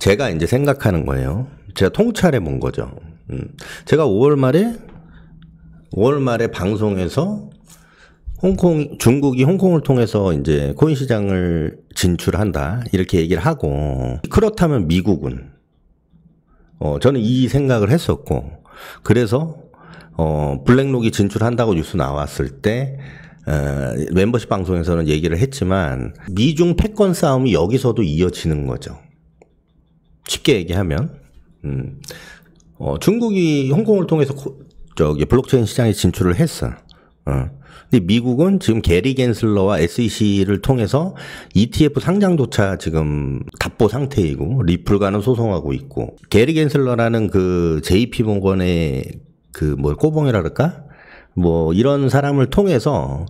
제가 이제 생각하는 거예요. 제가 통찰해 본 거죠. 제가 5월 말에 방송에서 중국이 홍콩을 통해서 이제 코인 시장을 진출한다. 이렇게 얘기를 하고, 그렇다면 미국은, 저는 이 생각을 했었고, 그래서, 블랙록이 진출한다고 뉴스 나왔을 때, 멤버십 방송에서는 얘기를 했지만, 미중 패권 싸움이 여기서도 이어지는 거죠. 쉽게 얘기하면, 중국이 홍콩을 통해서 블록체인 시장에 진출을 했어. 근데 미국은 지금 게리 겐슬러와 SEC를 통해서 ETF 상장조차 지금 답보 상태이고, 리플과는 소송하고 있고, 게리 겐슬러라는 그 JP 모건의 꼬봉이라 그럴까? 이런 사람을 통해서,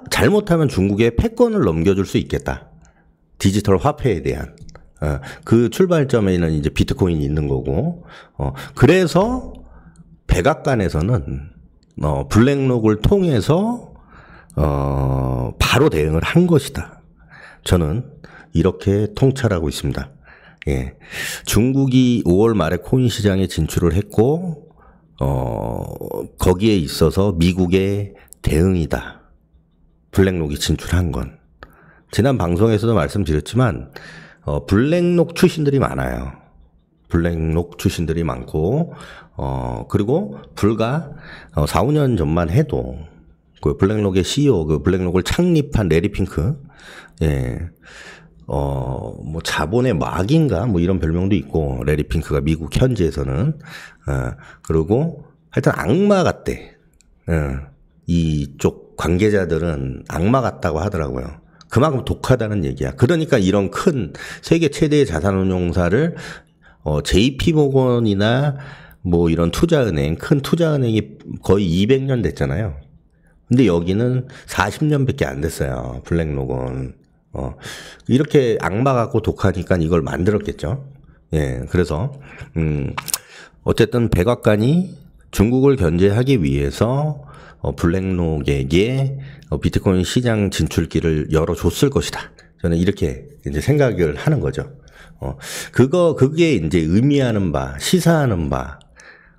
잘못하면 중국에 패권을 넘겨줄 수 있겠다. 디지털 화폐에 대한. 그 출발점에는 이제 비트코인이 있는 거고, 그래서 백악관에서는 블랙록을 통해서 바로 대응을 한 것이다. 저는 이렇게 통찰하고 있습니다. 예. 중국이 5월 말에 코인 시장에 진출을 했고, 거기에 있어서 미국의 대응이다. 블랙록이 진출한 건. 지난 방송에서도 말씀드렸지만, 블랙록 출신들이 많아요. 블랙록 출신들이 많고, 그리고 불과 4, 5년 전만 해도 그 블랙록의 CEO, 그 블랙록을 창립한 레리 핑크, 예, 자본의 막인가 이런 별명도 있고, 레리 핑크가 미국 현지에서는, 그리고 하여튼 악마 같대. 이쪽 관계자들은 악마 같다고 하더라고요. 그만큼 독하다는 얘기야. 그러니까 이런 큰 세계 최대의 자산운용사를 JP모건이나 이런 투자은행, 큰 투자은행이 거의 200년 됐잖아요. 근데 여기는 40년밖에 안 됐어요. 블랙록은. 이렇게 악마 같고 독하니까 이걸 만들었겠죠. 예, 그래서 어쨌든 백악관이 중국을 견제하기 위해서 블랙록에게 비트코인 시장 진출길을 열어줬을 것이다. 저는 이렇게 이제 생각을 하는 거죠. 그게 이제 의미하는 바, 시사하는 바,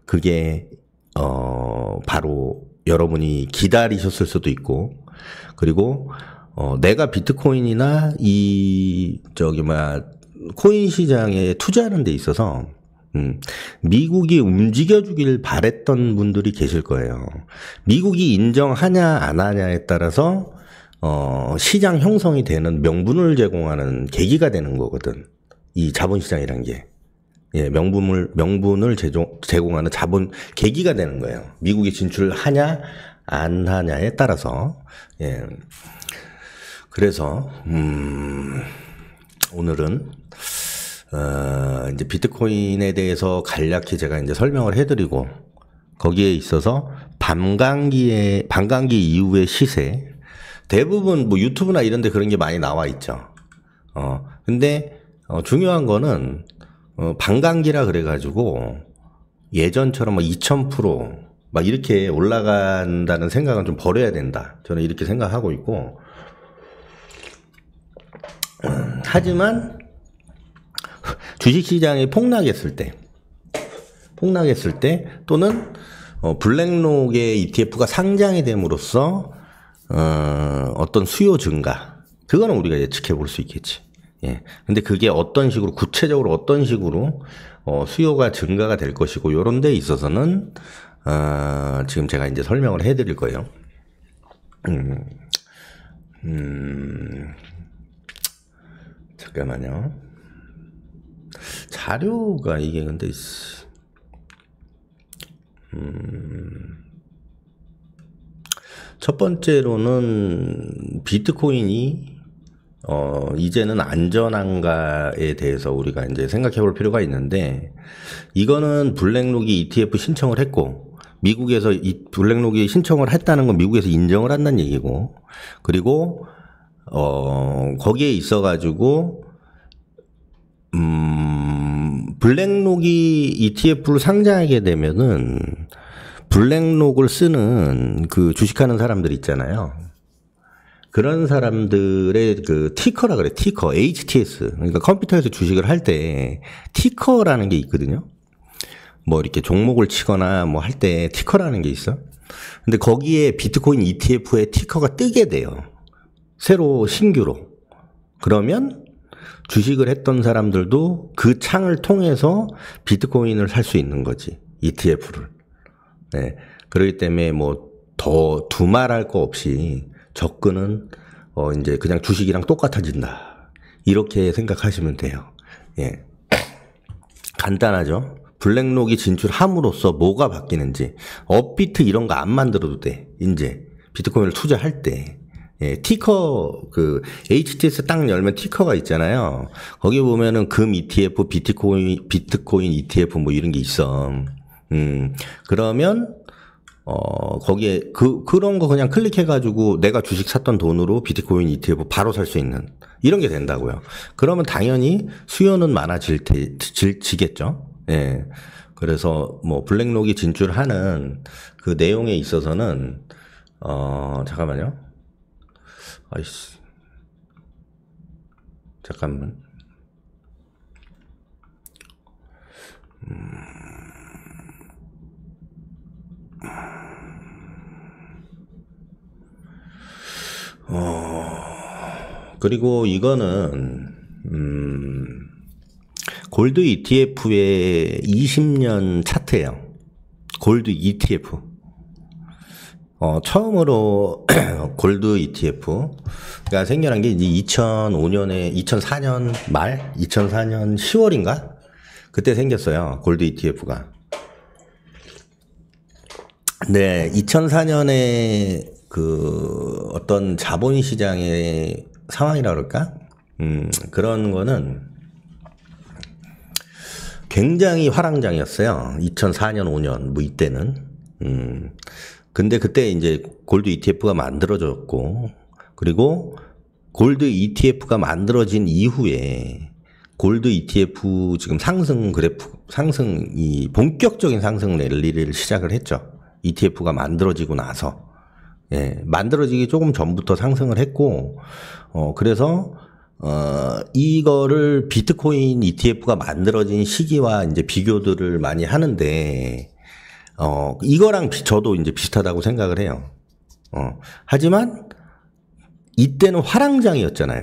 그게, 바로 여러분이 기다리셨을 수도 있고, 그리고, 내가 비트코인이나 코인 시장에 투자하는 데 있어서, 미국이 움직여주길 바랬던 분들이 계실 거예요. 미국이 인정하냐 안 하냐에 따라서 시장 형성이 되는 명분을 제공하는 계기가 되는 거거든. 이 자본시장이란 게. 예, 명분을 제공하는 계기가 되는 거예요. 미국이 진출하냐 안 하냐에 따라서. 예. 그래서 오늘은 이제 비트코인에 대해서 간략히 제가 이제 설명을 해드리고, 거기에 있어서 반감기 이후의 시세, 대부분 유튜브나 이런 데 그런 게 많이 나와 있죠. 근데 중요한 거는 반감기라 그래가지고 예전처럼 2000% 이렇게 올라간다는 생각은 좀 버려야 된다. 저는 이렇게 생각하고 있고, 하지만 주식시장이 폭락했을 때 또는 블랙록의 ETF가 상장이 됨으로써 어떤 수요 증가, 그거는 우리가 예측해 볼 수 있겠지. 예. 근데 그게 구체적으로 어떤 식으로 수요가 증가가 될 것이고, 요런 데 있어서는 지금 제가 이제 설명을 해 드릴 거예요. 잠깐만요. 자료가 이게 근데 첫 번째로는 비트코인이 이제는 안전한가에 대해서 우리가 이제 생각해 볼 필요가 있는데, 이거는 블랙록이 ETF 신청을 했고, 미국에서 이 블랙록이 신청을 했다는 건 미국에서 인정을 한다는 얘기고, 그리고 거기에 있어가지고 블랙록이 ETF를 상장하게 되면은 블랙록을 쓰는 그 주식하는 사람들 있잖아요. 그런 사람들의 그 티커라 그래. 티커, HTS. 그러니까 컴퓨터에서 주식을 할 때 티커라는 게 있거든요. 뭐 이렇게 종목을 치거나 뭐 할 때 티커라는 게 있어. 근데 거기에 비트코인 ETF에 티커가 뜨게 돼요. 새로 신규로. 그러면 주식을 했던 사람들도 그 창을 통해서 비트코인을 살 수 있는 거지. ETF를. 네. 그렇기 때문에 뭐 더 두말할 거 없이 접근은 이제 그냥 주식이랑 똑같아진다. 이렇게 생각하시면 돼요. 예. 간단하죠? 블랙록이 진출함으로써 뭐가 바뀌는지. 업비트 이런 거 안 만들어도 돼. 이제 비트코인을 투자할 때. 예, 티커, HTS 딱 열면 티커가 있잖아요. 거기 보면은 금 ETF, 비트코인 ETF 뭐 이런 게 있어. 그러면, 거기에, 그런 거 그냥 클릭해가지고 내가 주식 샀던 돈으로 비트코인 ETF 바로 살 수 있는 이런 게 된다고요. 그러면 당연히 수요는 지겠죠. 예. 그래서 뭐 블랙록이 진출하는 그 내용에 있어서는, 잠깐만요. 아이씨. 잠깐만. 그리고 이거는, 골드 ETF의 20년 차트예요. 골드 ETF. 처음으로 골드 ETF가 생겨난 게 이제 2004년 말? 2004년 10월인가? 그때 생겼어요. 골드 ETF가. 네, 2004년에 어떤 자본시장의 상황이라 그럴까? 그런 거는 굉장히 화랑장이었어요. 2004년, 5년, 뭐 이때는. 근데 그때 이제 골드 ETF가 만들어졌고, 그리고 골드 ETF가 만들어진 이후에 골드 ETF 지금 상승이 본격적인 상승 랠리를 시작을 했죠. ETF가 만들어지고 나서. 예, 만들어지기 조금 전부터 상승을 했고, 그래서, 이거를 비트코인 ETF가 만들어진 시기와 이제 비교들을 많이 하는데, 이거랑 저도 이제 비슷하다고 생각을 해요. 하지만, 이때는 화랑장이었잖아요.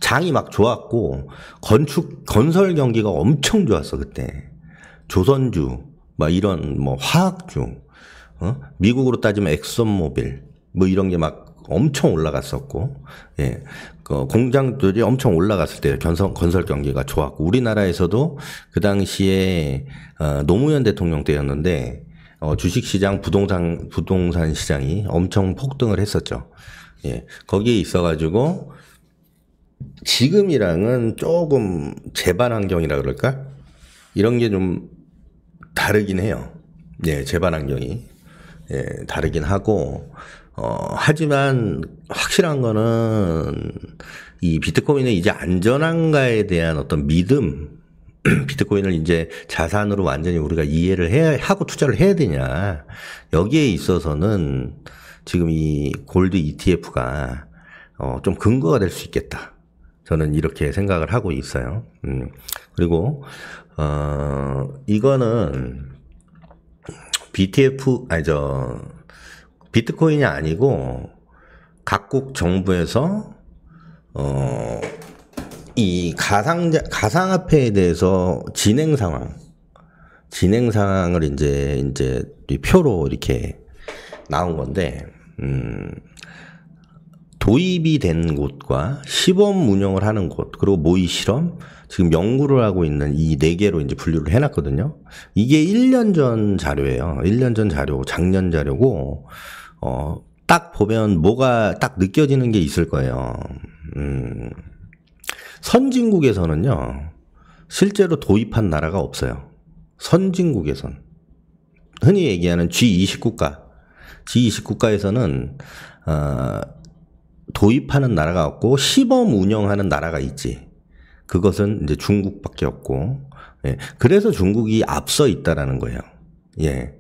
장이 막 좋았고, 건설 경기가 엄청 좋았어, 그때. 조선주, 막 이런, 뭐, 화학주, 미국으로 따지면 엑선모빌, 뭐 이런 게 막 엄청 올라갔었고, 예. 공장들이 엄청 올라갔을 때 건설 경기가 좋았고, 우리나라에서도 그 당시에, 노무현 대통령 때였는데, 주식시장, 부동산 시장이 엄청 폭등을 했었죠. 예. 거기에 있어가지고, 지금이랑은 조금 재반 환경이라 그럴까? 이런 게 좀 다르긴 해요. 예, 재반 환경이. 예, 다르긴 하고, 하지만 확실한 거는 이 비트코인의 이제 안전한가에 대한 어떤 믿음, 비트코인을 이제 자산으로 완전히 우리가 이해를 하고 투자를 해야 되냐. 여기에 있어서는 지금 이 골드 ETF가 좀 근거가 될 수 있겠다. 저는 이렇게 생각을 하고 있어요. 그리고, 이거는 비트코인이 아니고 각국 정부에서 이 가상화폐에 대해서 진행 상황을 이제 표로 이렇게 나온 건데, 도입이 된 곳과 시범 운영을 하는 곳, 그리고 모의 실험, 지금 연구를 하고 있는 이 4개로 이제 분류를 해놨거든요. 이게 1년 전 자료예요. 1년 전 자료, 작년 자료고, 딱 보면 뭐가 딱 느껴지는 게 있을 거예요. 선진국에서는요, 실제로 도입한 나라가 없어요. 선진국에선. 흔히 얘기하는 G20 국가에서는, 도입하는 나라가 없고, 시범 운영하는 나라가 있지. 그것은 이제 중국밖에 없고, 예. 그래서 중국이 앞서 있다라는 거예요. 예.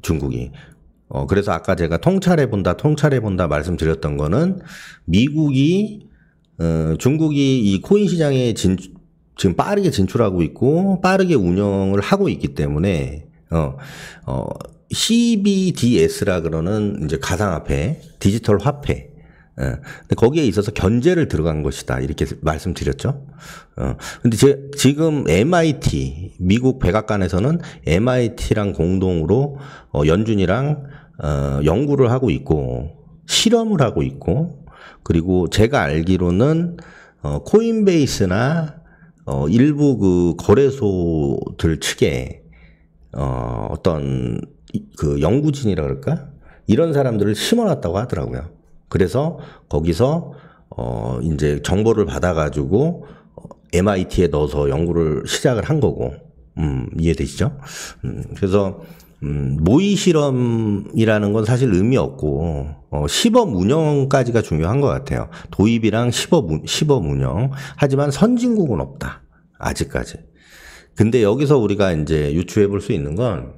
중국이. 그래서 아까 제가 통찰해 본다 말씀드렸던 거는 미국이 중국이 이 코인 시장에 지금 빠르게 진출하고 있고 빠르게 운영을 하고 있기 때문에 CBDS라 그러는 이제 가상화폐, 디지털 화폐. 근데 거기에 있어서 견제를 들어간 것이다. 이렇게 말씀드렸죠. 근데 지금 MIT, 미국 백악관에서는 MIT랑 공동으로, 연준이랑, 연구를 하고 있고, 실험을 하고 있고, 그리고 제가 알기로는, 코인베이스나, 일부 그 거래소들 측에, 어떤, 그 연구진이라 그럴까? 이런 사람들을 심어놨다고 하더라고요. 그래서 거기서 이제 정보를 받아가지고 MIT에 넣어서 연구를 시작을 한 거고, 이해되시죠? 그래서 모의 실험이라는 건 사실 의미 없고 시범 운영까지가 중요한 것 같아요. 도입이랑 시범 운영. 하지만 선진국은 없다. 아직까지. 근데 여기서 우리가 이제 유추해 볼 수 있는 건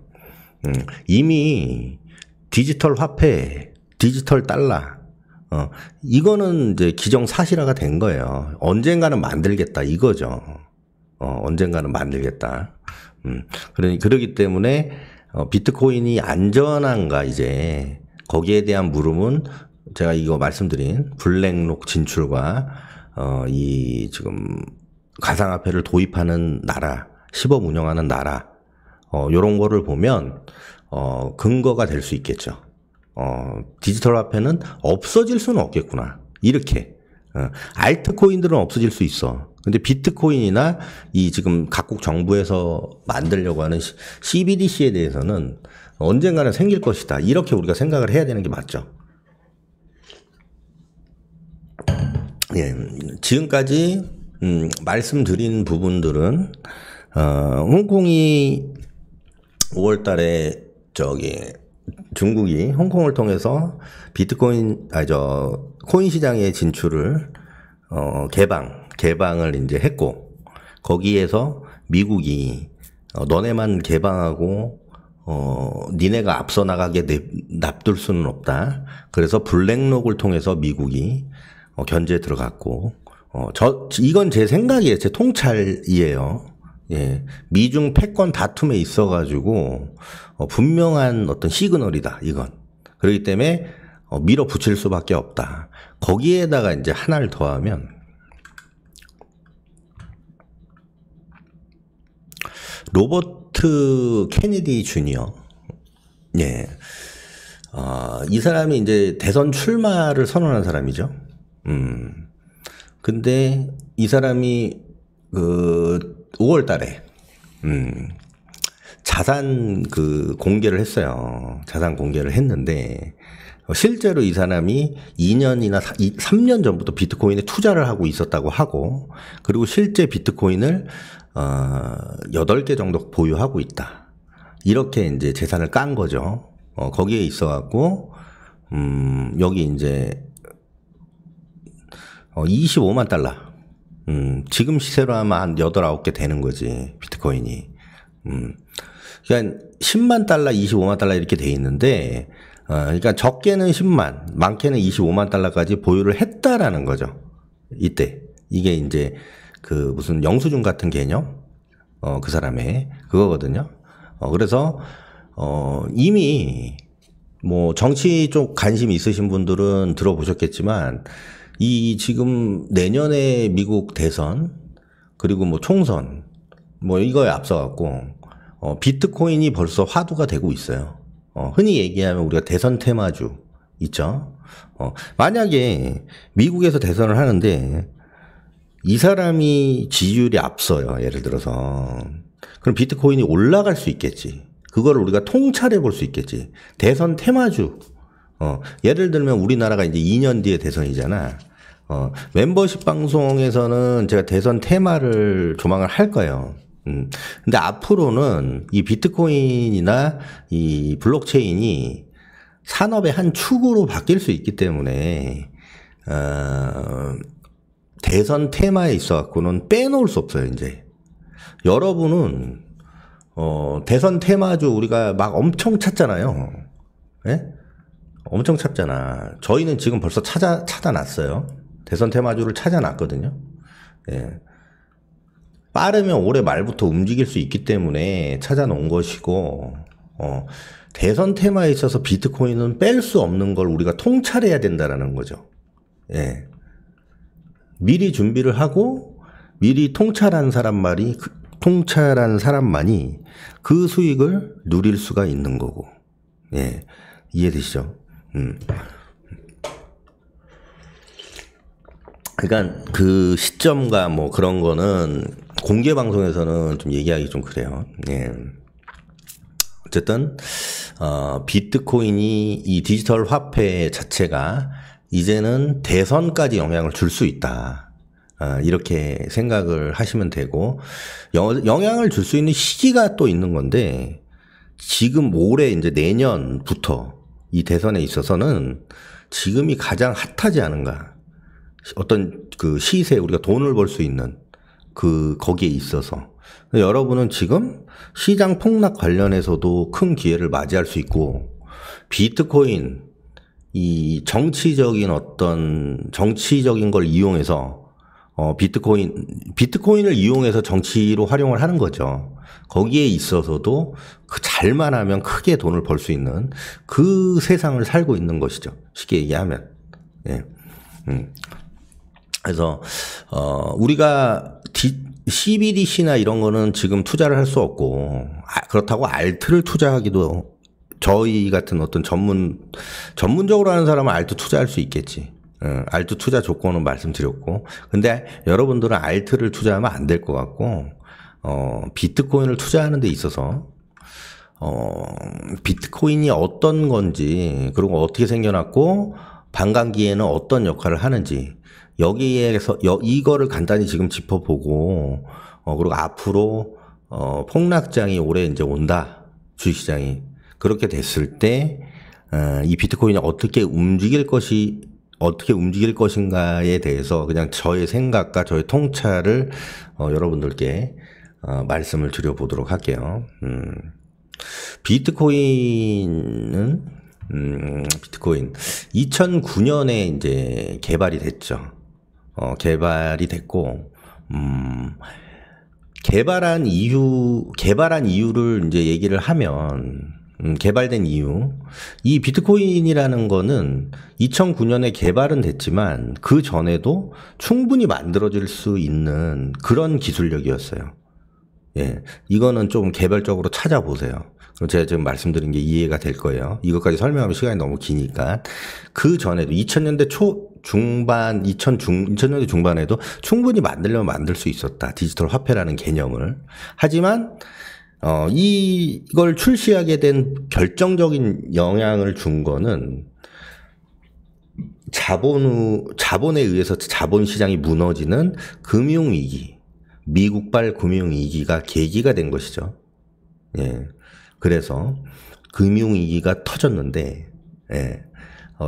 이미 디지털 화폐, 디지털 달러 이거는 이제 기정사실화가 된 거예요. 언젠가는 만들겠다 이거죠. 언젠가는 만들겠다. 그러기 때문에 비트코인이 안전한가 이제 거기에 대한 물음은 제가 이거 말씀드린 블랙록 진출과 이 지금 가상화폐를 도입하는 나라, 시범 운영하는 나라 요런 거를 보면 근거가 될 수 있겠죠. 디지털 화폐는 없어질 수는 없겠구나. 이렇게. 알트코인들은 없어질 수 있어. 근데 비트코인이나 이 지금 각국 정부에서 만들려고 하는 CBDC에 대해서는 언젠가는 생길 것이다. 이렇게 우리가 생각을 해야 되는 게 맞죠. 예. 지금까지, 말씀드린 부분들은, 홍콩이 5월 달에 중국이 홍콩을 통해서 코인 시장의 진출을, 개방을 이제 했고, 거기에서 미국이, 너네만 개방하고, 니네가 앞서 나가게 놔둘 수는 없다. 그래서 블랙록을 통해서 미국이, 견제에 들어갔고, 이건 제 생각이에요. 제 통찰이에요. 예. 미중 패권 다툼에 있어가지고, 분명한 어떤 시그널이다, 이건. 그렇기 때문에, 밀어붙일 수밖에 없다. 거기에다가 이제 하나를 더하면, 로버트 케네디 주니어. 예. 이 사람이 이제 대선 출마를 선언한 사람이죠. 근데 이 사람이 5월 달에, 자산 공개를 했어요. 자산 공개를 했는데, 실제로 이 사람이 2년이나 3년 전부터 비트코인에 투자를 하고 있었다고 하고, 그리고 실제 비트코인을, 8개 정도 보유하고 있다. 이렇게 이제 재산을 깐 거죠. 거기에 있어갖고, 여기 이제, 25만 달러. 지금 시세로 하면 한 8, 9개 되는 거지, 비트코인이. 그러니까 10만 달러, 25만 달러 이렇게 돼 있는데, 그러니까 적게는 10만, 많게는 25만 달러까지 보유를 했다라는 거죠. 이때. 이게 이제 무슨 영수증 같은 개념? 그 사람의 그거거든요. 그래서, 이미 뭐 정치 쪽 관심 있으신 분들은 들어보셨겠지만, 이 지금 내년에 미국 대선, 그리고 뭐 총선, 뭐 이거에 앞서갖고, 비트코인이 벌써 화두가 되고 있어요. 흔히 얘기하면 우리가 대선 테마주 있죠. 만약에 미국에서 대선을 하는데 이 사람이 지지율이 앞서요. 예를 들어서. 그럼 비트코인이 올라갈 수 있겠지. 그거를 우리가 통찰해 볼 수 있겠지. 대선 테마주. 예를 들면 우리나라가 이제 2년 뒤에 대선이잖아. 멤버십 방송에서는 제가 대선 테마를 조만간 할 거예요. 근데 앞으로는 이 비트코인이나 이 블록체인이 산업의 한 축으로 바뀔 수 있기 때문에, 대선 테마에 있어갖고는 빼놓을 수 없어요, 이제. 여러분은, 대선 테마주 우리가 막 엄청 찾잖아요. 예? 엄청 찾잖아. 저희는 지금 벌써 찾아놨어요. 대선 테마주를 찾아놨거든요. 예. 빠르면 올해 말부터 움직일 수 있기 때문에 찾아놓은 것이고, 대선 테마에 있어서 비트코인은 뺄 수 없는 걸 우리가 통찰해야 된다라는 거죠. 예. 미리 준비를 하고, 미리 통찰한 사람만이 그 수익을 누릴 수가 있는 거고. 예. 이해되시죠? 그러니까 그 시점과 뭐 그런 거는 공개 방송에서는 좀 얘기하기 좀 그래요. 예. 어쨌든 비트코인이 이 디지털 화폐 자체가 이제는 대선까지 영향을 줄 수 있다. 이렇게 생각을 하시면 되고, 영향을 줄 수 있는 시기가 또 있는 건데, 지금 올해 이제 내년부터 이 대선에 있어서는 지금이 가장 핫하지 않은가. 어떤 그 시세에 우리가 돈을 벌 수 있는 거기에 있어서. 여러분은 지금 시장 폭락 관련해서도 큰 기회를 맞이할 수 있고, 비트코인, 이 정치적인 걸 이용해서, 비트코인을 이용해서 정치로 활용을 하는 거죠. 거기에 있어서도 잘만 하면 크게 돈을 벌 수 있는 그 세상을 살고 있는 것이죠. 쉽게 얘기하면. 예. 그래서, 우리가 CBDC나 이런 거는 지금 투자를 할 수 없고, 그렇다고 알트를 투자하기도, 저희 같은 어떤 전문적으로 하는 사람은 알트 투자할 수 있겠지. 알트 투자 조건은 말씀드렸고, 근데 여러분들은 알트를 투자하면 안 될 것 같고, 비트코인을 투자하는 데 있어서, 비트코인이 어떤 건지, 그리고 어떻게 생겨났고, 반감기에는 어떤 역할을 하는지, 여기에서 이거를 간단히 지금 짚어보고, 그리고 앞으로 폭락장이 올해 이제 온다. 주식시장이. 그렇게 됐을 때 이 비트코인이 어떻게 움직일 것인가에 대해서 그냥 저의 생각과 저의 통찰을 여러분들께 말씀을 드려보도록 할게요. 비트코인 2009년에 이제 개발이 됐죠. 개발이 됐고, 개발한 이유를 이제 얘기를 하면, 개발된 이유. 이 비트코인이라는 거는 2009년에 개발은 됐지만, 그 전에도 충분히 만들어질 수 있는 그런 기술력이었어요. 예. 이거는 좀 개별적으로 찾아보세요. 제가 지금 말씀드린 게 이해가 될 거예요. 이것까지 설명하면 시간이 너무 기니까. 그 전에도 2000년대 중반, 2000년대 중반에도 충분히 만들려면 만들 수 있었다. 디지털 화폐라는 개념을. 하지만, 이걸 출시하게 된 결정적인 영향을 준 거는 자본에 의해서 자본시장이 무너지는 금융위기, 미국발 금융위기가 계기가 된 것이죠. 예. 그래서 금융위기가 터졌는데, 예.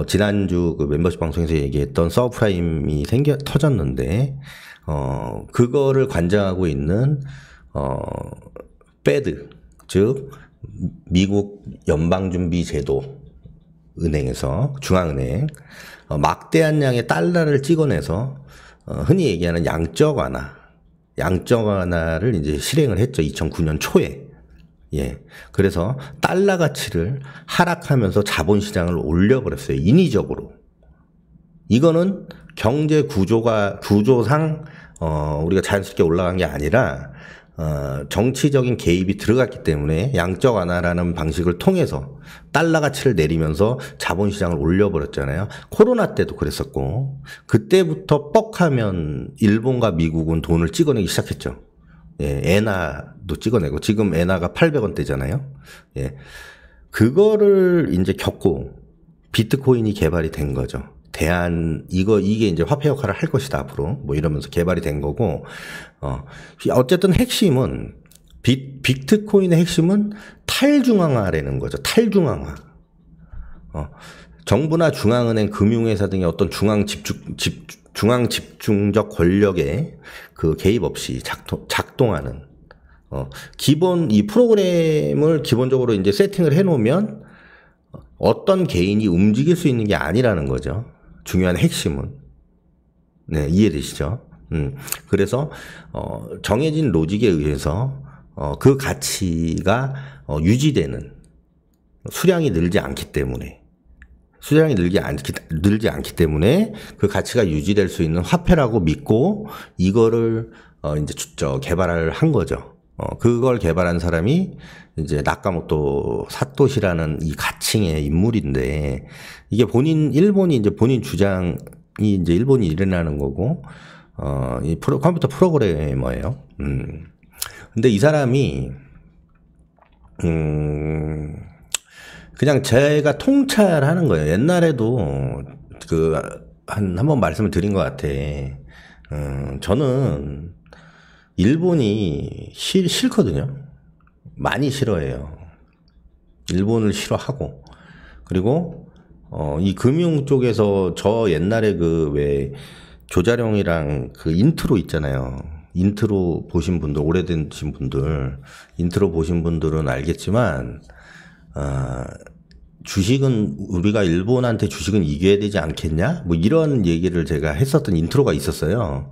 지난주 그 멤버십 방송에서 얘기했던 서브프라임이 터졌는데, 그거를 관장하고 있는, 페드, 즉, 미국 연방준비제도 은행에서, 중앙은행, 막대한 양의 달러를 찍어내서, 흔히 얘기하는 양적 완화를 이제 실행을 했죠. 2009년 초에. 예. 그래서 달러 가치를 하락하면서 자본시장을 올려버렸어요. 인위적으로. 이거는 경제 구조상, 우리가 자연스럽게 올라간 게 아니라, 정치적인 개입이 들어갔기 때문에 양적 완화라는 방식을 통해서 달러 가치를 내리면서 자본시장을 올려버렸잖아요. 코로나 때도 그랬었고, 그때부터 뻑하면 일본과 미국은 돈을 찍어내기 시작했죠. 예, 엔화도 찍어내고, 지금 엔화가 800원대잖아요. 예. 그거를 이제 겪고, 비트코인이 개발이 된 거죠. 이게 이제 화폐 역할을 할 것이다, 앞으로. 뭐 이러면서 개발이 된 거고, 어쨌든 핵심은, 비트코인의 핵심은 탈중앙화라는 거죠. 탈중앙화. 정부나 중앙은행, 금융회사 등의 어떤 중앙 집중적 권력의 그 개입 없이 작동하는, 이 프로그램을 기본적으로 이제 세팅을 해 놓으면, 어떤 개인이 움직일 수 있는 게 아니라는 거죠. 중요한 핵심은. 네, 이해되시죠? 그래서, 정해진 로직에 의해서, 그 가치가, 유지되는, 수량이 늘지 않기 때문에, 늘지 않기 때문에 그 가치가 유지될 수 있는 화폐라고 믿고, 이거를, 이제, 개발을 한 거죠. 그걸 개발한 사람이 이제 나카모토 사토시라는 이 가칭의 인물인데, 이게 일본이 이제 본인 주장이 이제 일본이 일어나는 거고, 이 컴퓨터 프로그래머예요. 근데 이 사람이, 그냥 제가 통찰하는 거예요. 옛날에도 한 번 말씀을 드린 것 같아. 저는 일본이 싫거든요. 많이 싫어해요. 일본을 싫어하고. 그리고, 이 금융 쪽에서 저 옛날에 왜 조자룡이랑 그 인트로 있잖아요. 인트로 보신 분들, 오래되신 분들, 인트로 보신 분들은 알겠지만, 주식은, 우리가 일본한테 주식은 이겨야 되지 않겠냐? 뭐 이런 얘기를 제가 했었던 인트로가 있었어요.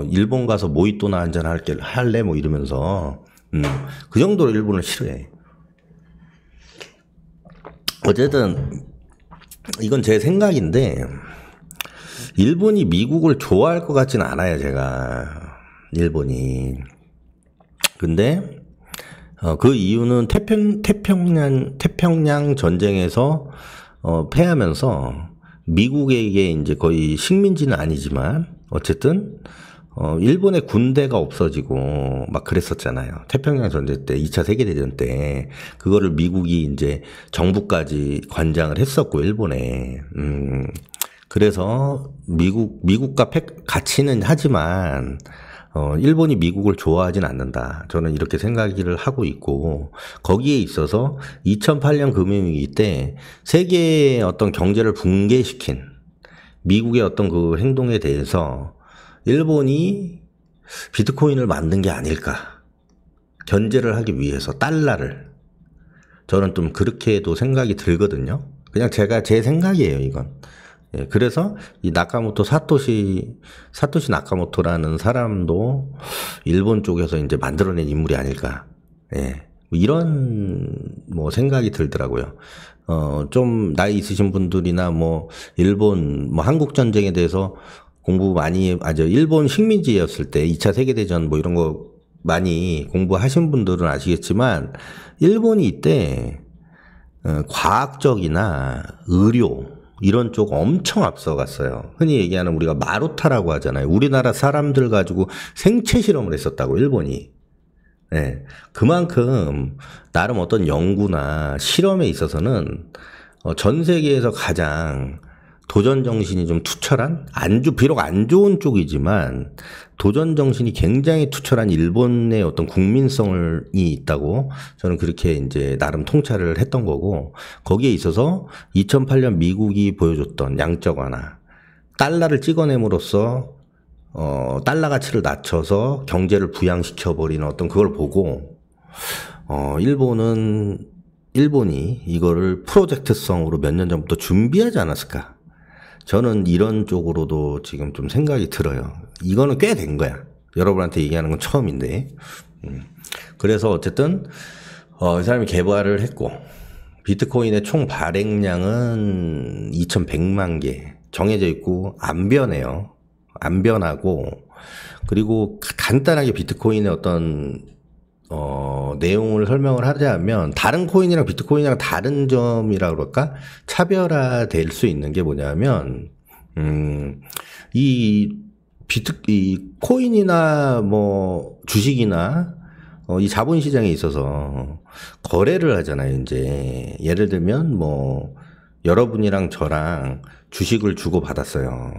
일본 가서 모히또나 한잔 할래? 뭐 이러면서, 그 정도로 일본을 싫어해. 어쨌든, 이건 제 생각인데, 일본이 미국을 좋아할 것 같지는 않아요, 제가. 일본이. 근데, 그 이유는 태평양 전쟁에서, 패하면서, 미국에게 이제 거의 식민지는 아니지만, 어쨌든, 일본의 군대가 없어지고 막 그랬었잖아요. 태평양 전쟁 때, 2차 세계대전 때, 그거를 미국이 이제 정부까지 관장을 했었고, 일본에. 그래서 미국과 같이는 하지만, 일본이 미국을 좋아하진 않는다. 저는 이렇게 생각을 하고 있고, 거기에 있어서 2008년 금융위기 때 세계의 어떤 경제를 붕괴시킨 미국의 어떤 그 행동에 대해서 일본이 비트코인을 만든 게 아닐까. 견제를 하기 위해서 달러를. 저는 좀 그렇게도 생각이 들거든요. 그냥 제 생각이에요, 이건. 예, 그래서 이 사토시 나카모토라는 사람도 일본 쪽에서 이제 만들어낸 인물이 아닐까. 예. 이런 생각이 들더라고요. 좀 나이 있으신 분들이나 일본 한국 전쟁에 대해서 공부 많이 일본 식민지였을 때 2차 세계대전 이런 거 많이 공부하신 분들은 아시겠지만 일본이 이때 과학적이나 의료 이런 쪽 엄청 앞서갔어요. 흔히 얘기하는 우리가 마루타라고 하잖아요. 우리나라 사람들 가지고 생체 실험을 했었다고 일본이. 네. 그만큼 나름 어떤 연구나 실험에 있어서는 전 세계에서 가장 도전 정신이 좀 투철한 비록 안 좋은 쪽이지만 도전 정신이 굉장히 투철한 일본의 어떤 국민성이 있다고 저는 그렇게 이제 나름 통찰을 했던 거고, 거기에 있어서 2008년 미국이 보여줬던 양적 완화, 달러를 찍어냄으로써 달러 가치를 낮춰서 경제를 부양시켜버리는 어떤 그걸 보고, 일본이 이거를 프로젝트성으로 몇 년 전부터 준비하지 않았을까. 저는 이런 쪽으로도 지금 좀 생각이 들어요. 이거는 꽤 된 거야. 여러분한테 얘기하는 건 처음인데. 그래서 어쨌든, 이 사람이 개발을 했고, 비트코인의 총 발행량은 2100만 개 정해져 있고, 안 변해요. 안 변하고, 그리고 간단하게 비트코인의 어떤, 내용을 설명을 하자면, 다른 코인이랑 비트코인이랑 다른 점이라 그럴까? 차별화될 수 있는 게 뭐냐면, 이 코인이나 주식이나, 이 자본시장에 있어서 거래를 하잖아요, 이제. 예를 들면, 여러분이랑 저랑 주식을 주고받았어요.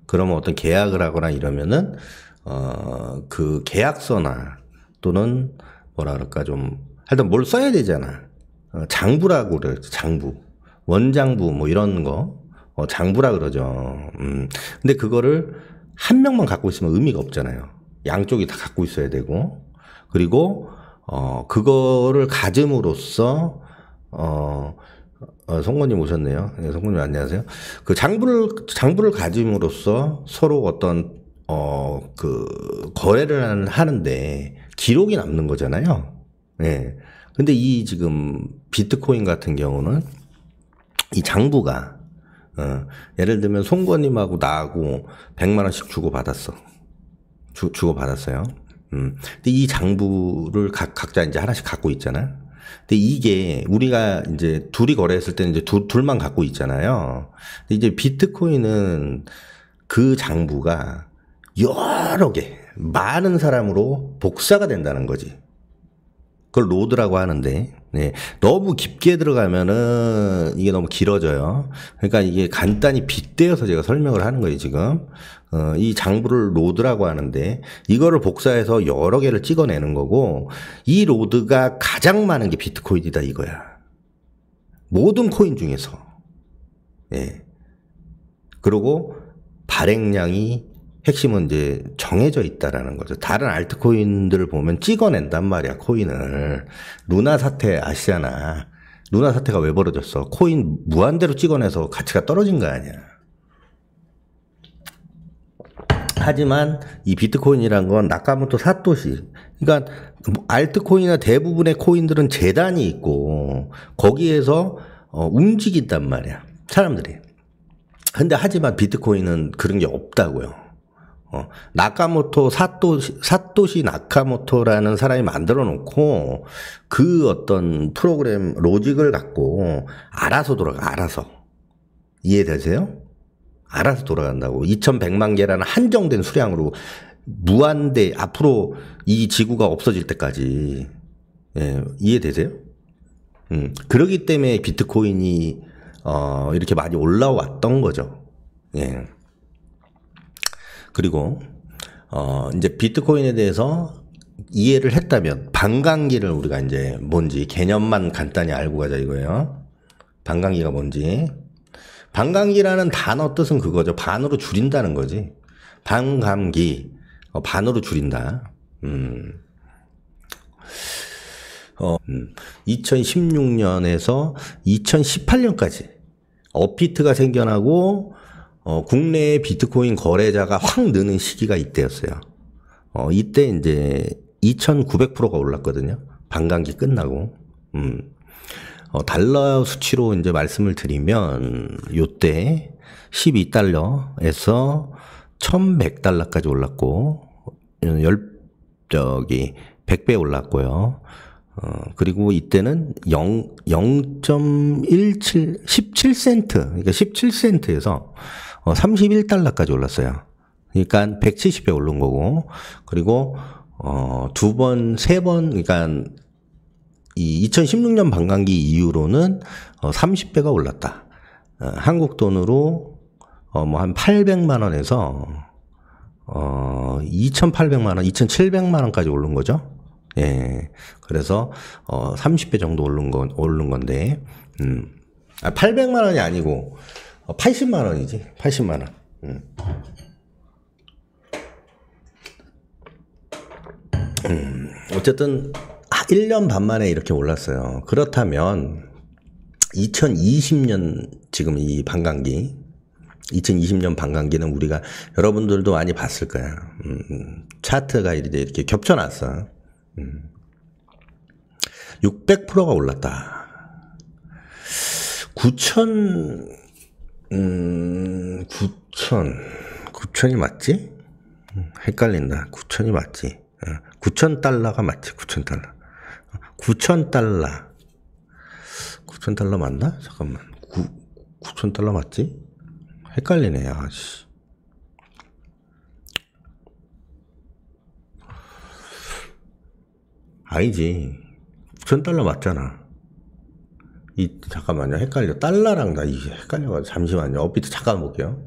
그러면 어떤 계약을 하거나 이러면은, 그 계약서나, 또는 하여튼 뭘 써야 되잖아. 장부라고 그래요. 장부. 원장부 이런 거. 장부라 그러죠. 근데 그거를 한 명만 갖고 있으면 의미가 없잖아요. 양쪽이 다 갖고 있어야 되고. 그리고 그거를 가짐으로써 송건님 오셨네요. 네, 송건님 안녕하세요. 그 장부를 가짐으로써 서로 어떤, 거래를 하는데 기록이 남는 거잖아요. 예. 근데 이 지금 비트코인 같은 경우는 이 장부가, 예를 들면 송건님하고 나하고 100만원씩 주고받았어요. 근데 이 장부를 각자 이제 하나씩 갖고 있잖아요. 근데 이게 우리가 이제 둘이 거래했을 때는 이제 둘만 갖고 있잖아요. 근데 이제 비트코인은 그 장부가 여러 개, 많은 사람으로 복사가 된다는 거지. 그걸 로드라고 하는데, 네. 너무 깊게 들어가면은 이게 너무 길어져요. 그러니까 이게 간단히 빗대어서 제가 설명을 하는 거예요, 지금. 이 장부를 로드라고 하는데, 이거를 복사해서 여러 개를 찍어내는 거고, 이 로드가 가장 많은 게 비트코인이다, 이거야. 모든 코인 중에서. 예. 그리고 발행량이 핵심은 이제 정해져 있다라는 거죠. 다른 알트코인들을 보면 찍어낸단 말이야, 코인을. 루나 사태 아시잖아. 루나 사태가 왜 벌어졌어? 코인 무한대로 찍어내서 가치가 떨어진 거 아니야. 하지만 이 비트코인이란 건 나카모토 사토시. 그러니까 알트코인이나 대부분의 코인들은 재단이 있고 거기에서 움직인단 말이야, 사람들이. 근데 하지만 비트코인은 그런 게 없다고요. 나카모토 사토시 나카모토라는 사람이 만들어 놓고 그 어떤 프로그램 로직을 갖고 알아서 돌아가. 알아서. 이해되세요? 알아서 돌아간다고. 2100만 개라는 한정된 수량으로 무한대 앞으로 이 지구가 없어질 때까지. 예, 이해되세요? 그러기 때문에 비트코인이 이렇게 많이 올라왔던 거죠. 예. 그리고 이제 비트코인에 대해서 이해를 했다면 반감기를 우리가 이제 뭔지 개념만 간단히 알고 가자 이거예요. 반감기가 뭔지. 반감기라는 단어 뜻은 그거죠. 반으로 줄인다는 거지. 반감기. 반으로 줄인다. 2016년에서 2018년까지 업비트가 생겨나고 국내의 비트코인 거래자가 확 느는 시기가 이때였어요. 이때 이제 2,900%가 올랐거든요. 반감기 끝나고. 달러 수치로 이제 말씀을 드리면 요때 12달러에서 1,100달러까지 올랐고 100배 올랐고요. 그리고 이때는 17센트, 그러니까 17센트에서 31달러까지 올랐어요. 그러니까 170배 오른 거고, 그리고, 두 번, 세 번, 그러니까 이 2016년 반감기 이후로는 30배가 올랐다. 한국 돈으로, 뭐 한 800만 원에서, 2,800만 원, 2,700만 원까지 오른 거죠. 예. 그래서, 30배 정도 오른 건데, 800만 원이 아니고, 80만 원이지. 80만 원. 어쨌든 1년 반 만에 이렇게 올랐어요. 그렇다면 2020년 지금 이 반감기 2020년 반감기는 우리가 여러분들도 많이 봤을 거야. 차트가 이렇게 겹쳐놨어. 600%가 올랐다. 9,000이 맞지? 헷갈린다. 9,000이 맞지? 9,000달러가 맞지? 9,000달러. 9,000달러. 9,000달러 맞나? 잠깐만. 9,000달러 맞지? 헷갈리네, 아씨. 아니지. 9,000달러 맞잖아. 잠깐만요. 헷갈려. 달러랑 나 이게 헷갈려가지고. 잠시만요. 업비트 잠깐 볼게요.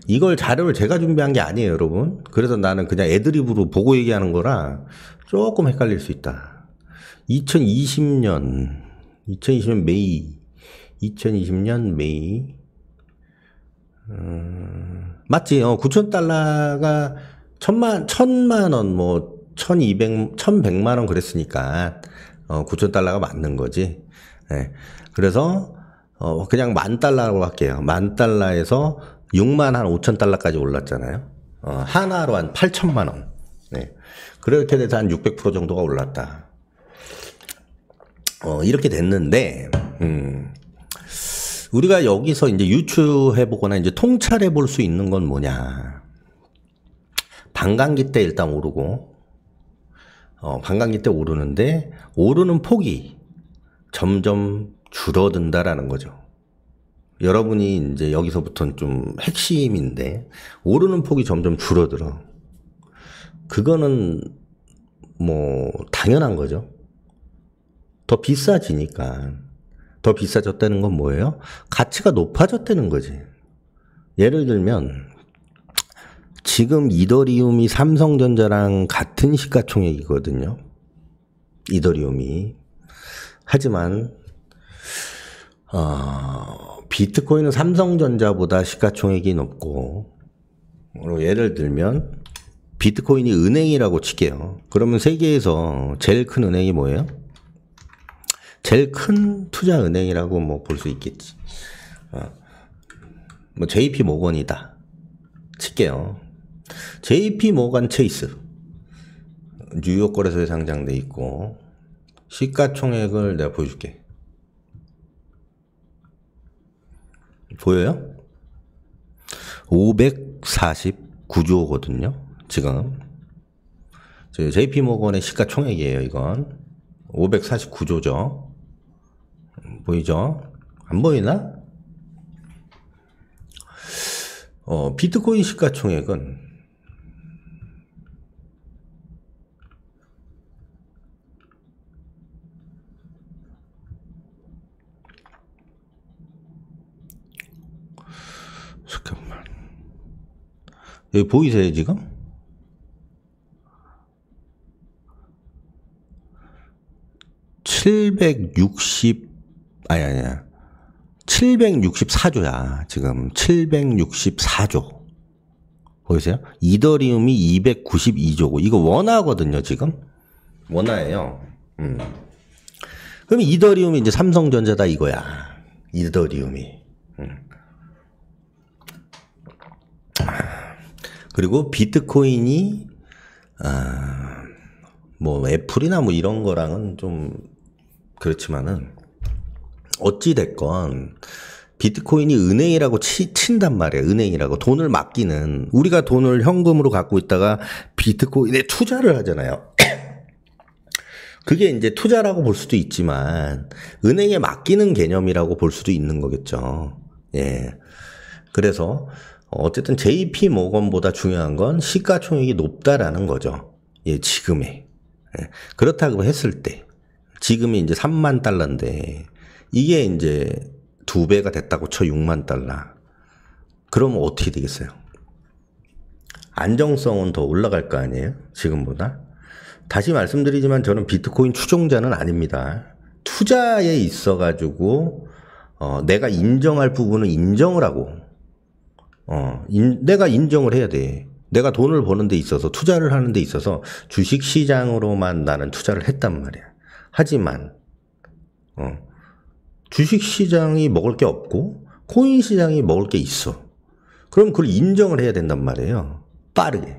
이걸 자료를 제가 준비한 게 아니에요, 여러분. 그래서 나는 그냥 애드립으로 보고 얘기하는 거라 조금 헷갈릴 수 있다. 2020년 메이. 2020년 메이. 맞지? 9,000달러가 1,000만 원, 뭐, 1,100만 원 그랬으니까, 9,000달러가 맞는 거지. 예. 그래서 그냥 $10,000라고 할게요. $10,000에서 65,000달러까지 올랐잖아요. 하나로 한 8천만 원. 네. 그렇게 돼서 한 600% 정도가 올랐다. 이렇게 됐는데, 우리가 여기서 이제 유추해보거나 이제 통찰해볼 수 있는 건 뭐냐. 반감기 때 일단 오르고, 반감기 때 오르는데, 오르는 폭이 점점 줄어든다라는 거죠. 여러분이 이제 여기서부터는 좀 핵심인데, 오르는 폭이 점점 줄어들어. 그거는 뭐, 당연한 거죠. 더 비싸지니까. 더 비싸졌다는 건 뭐예요? 가치가 높아졌다는 거지. 예를 들면 지금 이더리움이 삼성전자랑 같은 시가총액이거든요. 이더리움이. 하지만 비트코인은 삼성전자보다 시가총액이 높고, 예를 들면 비트코인이 은행이라고 칠게요. 그러면 세계에서 제일 큰 은행이 뭐예요? 제일 큰 투자 은행이라고 뭐 볼 수 있겠지. 뭐 JP 모건이다 칠게요. JP 모건 체이스 뉴욕 거래소에 상장돼 있고, 시가총액을 내가 보여줄게. 보여요? 549조거든요. 지금 JP 모건의 시가총액이에요. 이건 549조죠. 보이죠? 안 보이나? 비트코인 시가총액은 잠깐만, 여기 보이세요 지금? 아니야. 764조야. 지금 764조. 보이세요? 이더리움이 292조고, 이거 원화거든요, 지금. 원화예요. 그럼 이더리움이 이제 삼성전자다 이거야. 이더리움이. 그리고 비트코인이 뭐 애플이나 뭐 이런 거랑은 좀 그렇지만은, 어찌됐건 비트코인이 은행이라고 친단 말이에요. 은행이라고. 돈을 맡기는, 우리가 돈을 현금으로 갖고 있다가 비트코인에 투자를 하잖아요. 그게 이제 투자라고 볼 수도 있지만 은행에 맡기는 개념이라고 볼 수도 있는 거겠죠. 예. 그래서 어쨌든 JP 모건보다 중요한 건 시가총액이 높다라는 거죠. 예, 지금에. 예. 그렇다고 했을 때 지금이 이제 3만 달러인데 이게 이제 2배가 됐다고 쳐. 6만 달러. 그러면 어떻게 되겠어요? 안정성은 더 올라갈 거 아니에요? 지금보다? 다시 말씀드리지만 저는 비트코인 추종자는 아닙니다. 투자에 있어가지고 내가 인정할 부분은 인정을 하고 내가 인정을 해야 돼. 내가 돈을 버는 데 있어서, 투자를 하는 데 있어서 주식시장으로만 나는 투자를 했단 말이야. 하지만 주식시장이 먹을 게 없고 코인 시장이 먹을 게 있어. 그럼 그걸 인정을 해야 된단 말이에요. 빠르게.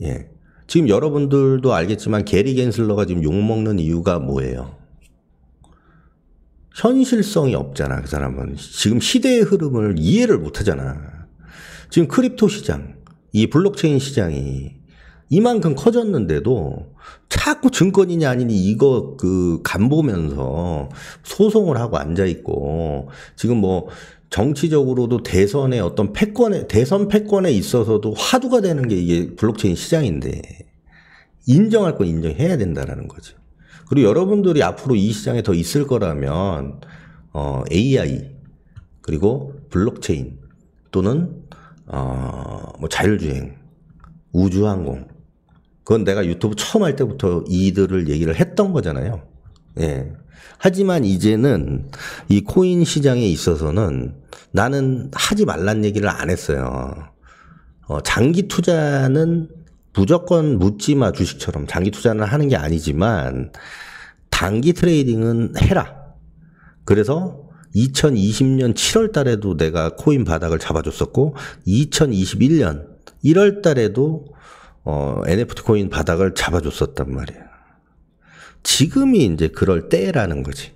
예. 지금 여러분들도 알겠지만 게리 겐슬러가 지금 욕먹는 이유가 뭐예요? 현실성이 없잖아. 그 사람은 지금 시대의 흐름을 이해를 못하잖아. 지금 크립토 시장, 이 블록체인 시장이 이만큼 커졌는데도 자꾸 증권이냐 아니니 이거 간보면서 소송을 하고 앉아있고, 지금 뭐 정치적으로도 대선의 어떤 대선 패권에 있어서도 화두가 되는 게 이게 블록체인 시장인데, 인정할 건 인정해야 된다라는 거죠. 그리고 여러분들이 앞으로 이 시장에 더 있을 거라면, AI, 그리고 블록체인, 또는, 뭐 자율주행, 우주항공, 그건 내가 유튜브 처음 할 때부터 이들을 얘기를 했던 거잖아요. 예. 하지만 이제는 이 코인 시장에 있어서는 나는 하지 말란 얘기를 안 했어요. 장기 투자는 무조건 묻지마 주식처럼 장기 투자는 하는 게 아니지만, 단기 트레이딩은 해라. 그래서 2020년 7월 달에도 내가 코인 바닥을 잡아줬었고 2021년 1월 달에도 NFT 코인 바닥을 잡아줬었단 말이야. 지금이 이제 그럴 때라는 거지.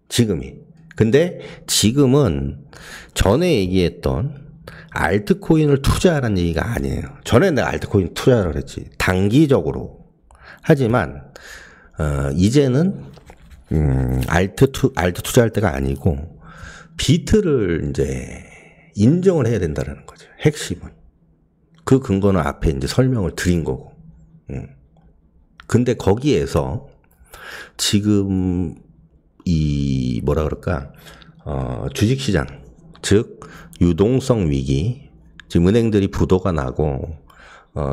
지금이. 근데 지금은 전에 얘기했던 알트코인을 투자하라는 얘기가 아니에요. 전에 내가 알트코인 투자를 했지. 단기적으로. 하지만 이제는 알트 투자할 때가 아니고 비트를 이제 인정을 해야 된다는 거죠. 핵심은. 그 근거는 앞에 이제 설명을 드린 거고. 근데 거기에서 지금 이 뭐라 그럴까? 주식시장, 즉 유동성 위기, 지금 은행들이 부도가 나고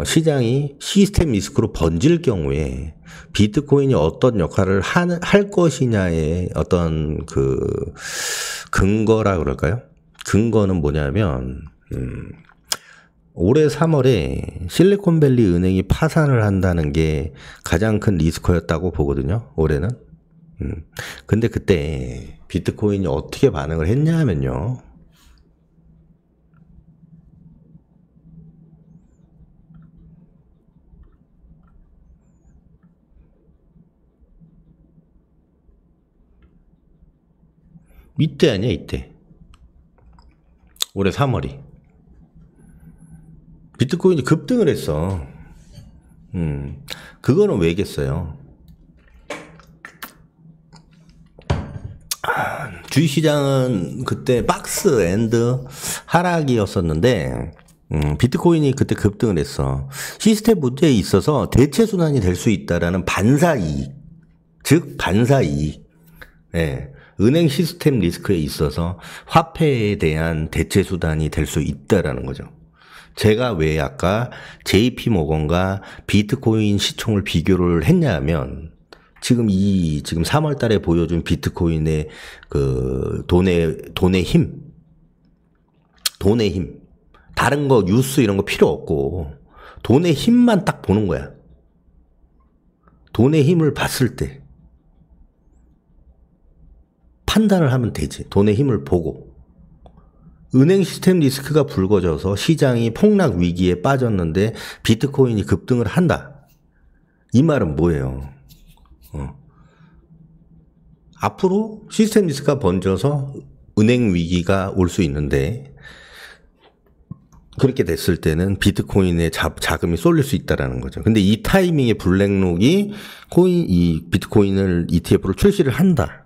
시장이 시스템 리스크로 번질 경우에 비트코인이 어떤 역할을 할 것이냐의 어떤 그 근거라 그럴까요? 근거는 뭐냐면 올해 3월에 실리콘밸리 은행이 파산을 한다는 게 가장 큰 리스크였다고 보거든요. 올해는. 근데 그때 비트코인이 어떻게 반응을 했냐 하면요. 이때 아니야, 이때. 올해 3월이. 비트코인이 급등을 했어. 그거는 왜겠어요? 주식시장은 그때 박스 앤드 하락이었었는데, 비트코인이 그때 급등을 했어. 시스템 문제에 있어서 대체순환이 될 수 있다라는 반사이익. 즉, 반사이익. 예. 은행 시스템 리스크에 있어서 화폐에 대한 대체수단이 될 수 있다라는 거죠. 제가 왜 아까 JP 모건과 비트코인 시총을 비교를 했냐 하면, 지금 3월 달에 보여준 비트코인의 그 돈의 힘. 다른 거 뉴스 이런 거 필요 없고 돈의 힘만 딱 보는 거야. 돈의 힘을 봤을 때 판단을 하면 되지. 돈의 힘을 보고. 은행 시스템 리스크가 불거져서 시장이 폭락 위기에 빠졌는데 비트코인이 급등을 한다. 이 말은 뭐예요? 앞으로 시스템 리스크가 번져서 은행 위기가 올 수 있는데 그렇게 됐을 때는 비트코인에 자금이 쏠릴 수 있다라는 거죠. 근데 이 타이밍에 블랙록이 이 비트코인을 ETF로 출시를 한다.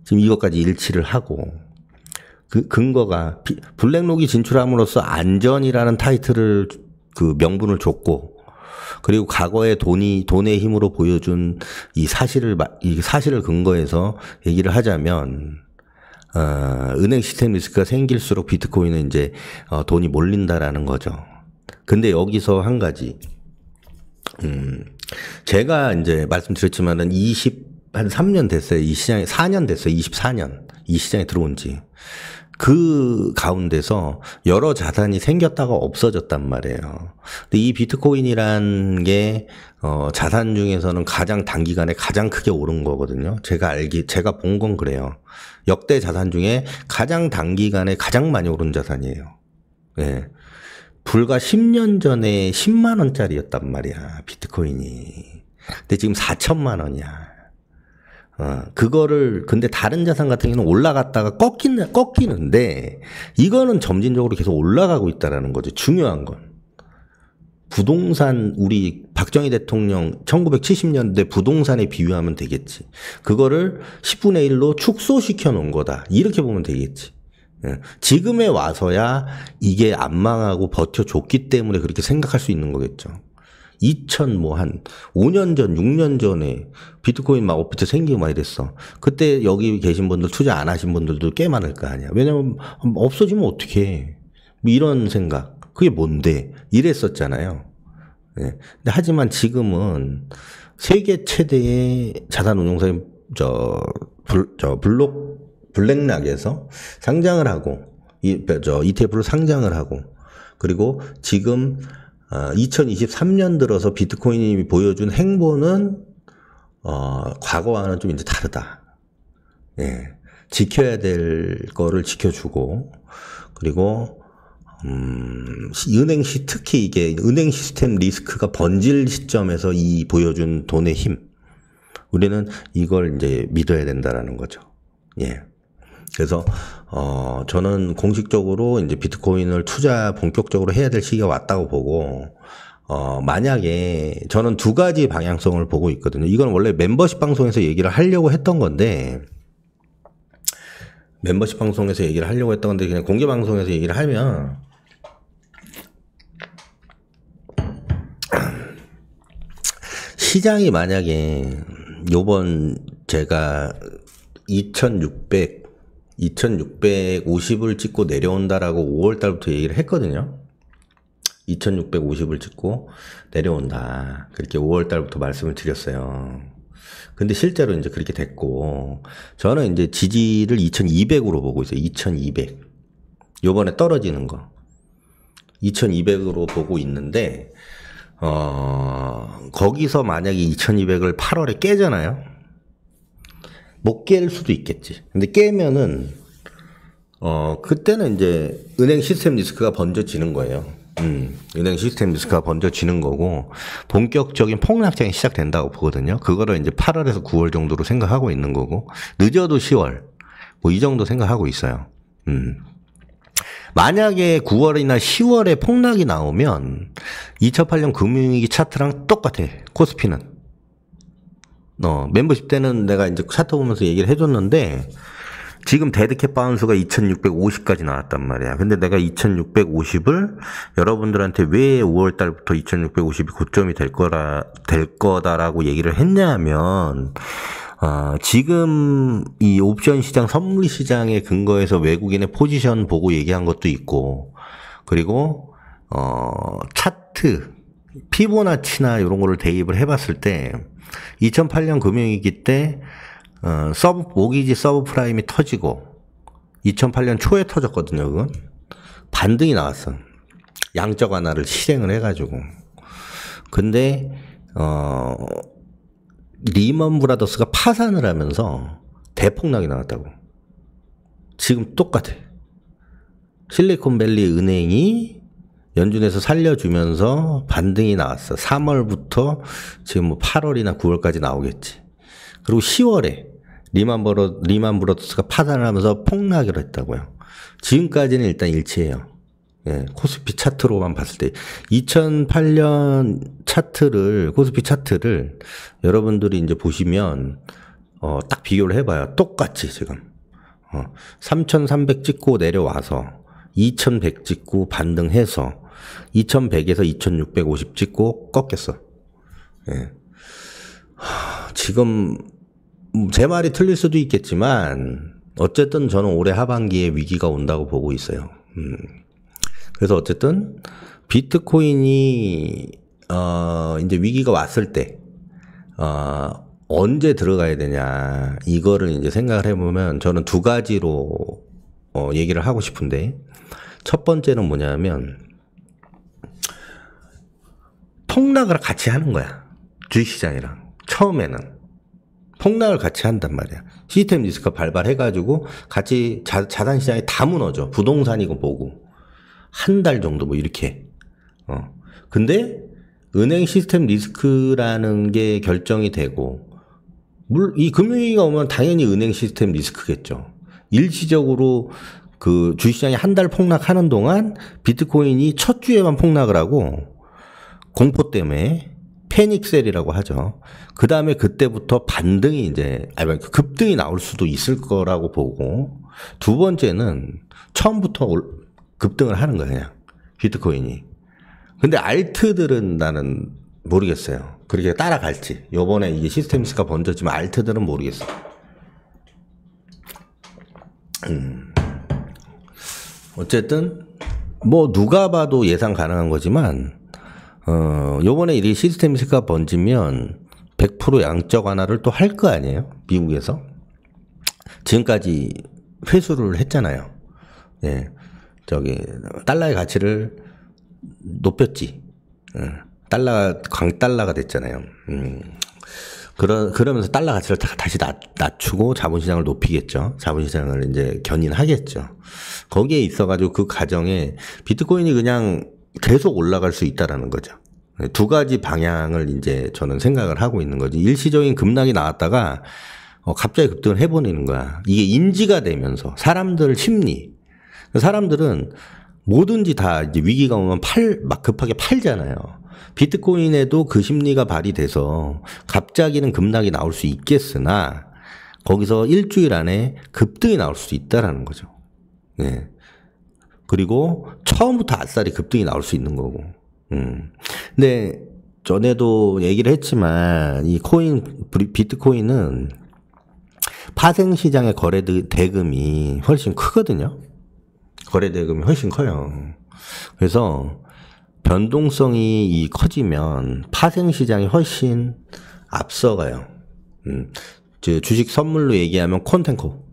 지금 이것까지 일치를 하고 그 근거가 블랙록이 진출함으로써 안전이라는 타이틀을 그 명분을 줬고 그리고 과거에 돈의 힘으로 보여준 이 사실을 근거해서 얘기를 하자면 은행 시스템 리스크가 생길수록 비트코인은 이제 돈이 몰린다라는 거죠. 근데 여기서 한 가지 제가 이제 말씀드렸지만은 한 3년 됐어요. 이 시장에 4년 됐어요. 24년 이 시장에 들어온 지. 그 가운데서 여러 자산이 생겼다가 없어졌단 말이에요. 근데 이 비트코인이란 게 자산 중에서는 가장 단기간에 가장 크게 오른 거거든요. 제가 본 건 그래요. 역대 자산 중에 가장 단기간에 가장 많이 오른 자산이에요. 네. 불과 10년 전에 10만 원짜리였단 말이야, 비트코인이. 근데 지금 4천만 원이야. 근데 다른 자산 같은 경우는 올라갔다가 꺾이는데, 이거는 점진적으로 계속 올라가고 있다라는 거죠. 중요한 건. 부동산, 우리 박정희 대통령 1970년대 부동산에 비유하면 되겠지. 그거를 10분의 1로 축소시켜 놓은 거다. 이렇게 보면 되겠지. 지금에 와서야 이게 안 망하고 버텨줬기 때문에 그렇게 생각할 수 있는 거겠죠. 한 5년 전, 6년 전에 비트코인 막 업비트 생기고 막 이랬어. 그때 여기 계신 분들 투자 안 하신 분들도 꽤 많을 거 아니야. 왜냐면 없어지면 어떡해. 뭐 이런 생각. 그게 뭔데? 이랬었잖아요. 네. 근데 하지만 지금은 세계 최대의 자산 운용사인 블랙락에서 상장을 하고, ETF를 상장을 하고, 그리고 지금 2023년 들어서 비트코인이 보여준 행보는 과거와는 좀 이제 다르다. 예. 지켜야 될 거를 지켜주고, 그리고, 특히 이게 은행 시스템 리스크가 번질 시점에서 보여준 돈의 힘. 우리는 이걸 이제 믿어야 된다라는 거죠. 예. 그래서, 저는 공식적으로 이제 비트코인을 투자 본격적으로 해야 될 시기가 왔다고 보고, 만약에 저는 두 가지 방향성을 보고 있거든요. 이건 원래 멤버십 방송에서 얘기를 하려고 했던 건데, 그냥 공개 방송에서 얘기를 하면, 시장이 만약에 요번 제가 2650을 찍고 내려온다라고 5월 달부터 얘기를 했거든요. 2650을 찍고 내려온다. 그렇게 5월 달부터 말씀을 드렸어요. 근데 실제로 이제 그렇게 됐고, 저는 이제 지지를 2200으로 보고 있어요. 2200. 요번에 떨어지는 거. 2200으로 보고 있는데, 거기서 만약에 2200을 8월에 깨잖아요? 못 깰 수도 있겠지. 근데 깨면은, 그때는 이제 은행 시스템 리스크가 번져지는 거예요. 은행 시스템 리스크가 번져지는 거고, 본격적인 폭락장이 시작된다고 보거든요. 그거를 이제 8월에서 9월 정도로 생각하고 있는 거고, 늦어도 10월, 뭐 이 정도 생각하고 있어요. 만약에 9월이나 10월에 폭락이 나오면 2008년 금융위기 차트랑 똑같아. 코스피는. 멤버십 때는 내가 이제 차트 보면서 얘기를 해줬는데, 지금 데드캣 바운스가 2650까지 나왔단 말이야. 근데 내가 2650을 여러분들한테 왜 5월 달부터 2650이 고점이 될 거다라고 얘기를 했냐면, 지금 이 옵션 시장, 선물 시장에 근거해서 외국인의 포지션 보고 얘기한 것도 있고, 그리고, 차트, 피보나치나 이런 거를 대입을 해봤을 때, 2008년 금융위기 때, 모기지 서브프라임이 터지고, 2008년 초에 터졌거든요, 그건. 반등이 나왔어. 양적 완화를 실행을 해가지고. 근데, 리먼 브라더스가 파산을 하면서 대폭락이 나왔다고. 지금 똑같아. 실리콘밸리 은행이 연준에서 살려주면서 반등이 나왔어. 3월부터 지금 뭐 8월이나 9월까지 나오겠지. 그리고 10월에 리만 브라더스가 파산을 하면서 폭락을 했다고요. 지금까지는 일단 일치해요. 예, 코스피 차트로만 봤을 때 2008년 코스피 차트를 여러분들이 이제 보시면 딱 비교를 해봐요. 똑같이 지금 3,300 찍고 내려와서 2,100 찍고 반등해서 2,100에서 2,650 찍고 꺾였어. 예. 지금 제 말이 틀릴 수도 있겠지만 어쨌든 저는 올해 하반기에 위기가 온다고 보고 있어요. 그래서 어쨌든 비트코인이 이제 위기가 왔을 때 언제 들어가야 되냐 이거를 이제 생각을 해보면 저는 두 가지로 얘기를 하고 싶은데, 첫 번째는 뭐냐면 폭락을 같이 하는 거야. 주식시장이랑 처음에는 폭락을 같이 한단 말이야. 시스템 리스크가 발발해가지고 같이 자산시장이 다 무너져. 부동산이고 뭐고. 한 달 정도 뭐 이렇게. 근데 은행 시스템 리스크라는 게 결정이 되고, 이 금융위기가 오면 당연히 은행 시스템 리스크겠죠. 일시적으로 그 주식시장이 한 달 폭락하는 동안 비트코인이 첫 주에만 폭락을 하고, 공포 때문에 패닉셀이라고 하죠. 그 다음에 그때부터 반등이 급등이 나올 수도 있을 거라고 보고, 두 번째는 처음부터 급등을 하는 거야, 그냥. 비트코인이. 근데 알트들은 나는 모르겠어요. 그렇게 따라갈지. 요번에 이게 시스템 리스크가 번졌지만 알트들은 모르겠어. 어쨌든, 뭐, 누가 봐도 예상 가능한 거지만, 요번에 이 시스템 리스크가 번지면 100% 양적 완화를 또 할 거 아니에요? 미국에서. 지금까지 회수를 했잖아요. 예. 달러의 가치를 높였지. 강달러가 됐잖아요. 그러면서 달러 가치를 다시 낮추고 자본시장을 높이겠죠. 자본시장을 이제 견인하겠죠. 거기에 있어가지고 그 과정에 비트코인이 그냥 계속 올라갈 수 있다라는 거죠. 두 가지 방향을 이제 저는 생각을 하고 있는 거지. 일시적인 급락이 나왔다가 갑자기 급등을 해버리는 거야. 이게 인지가 되면서 사람들 심리. 사람들은 뭐든지 다 이제 위기가 오면 막 급하게 팔잖아요. 비트코인에도 그 심리가 발휘돼서 갑자기는 급락이 나올 수 있겠으나 거기서 일주일 안에 급등이 나올 수도 있다라는 거죠. 네. 그리고 처음부터 아싸리 급등이 나올 수 있는 거고. 근데 전에도 얘기를 했지만 이 비트코인은 파생시장의 거래 대금이 훨씬 크거든요. 거래 대금이 훨씬 커요. 그래서 변동성이 커지면 파생시장이 훨씬 앞서가요. 주식 선물로 얘기하면 콘텐코.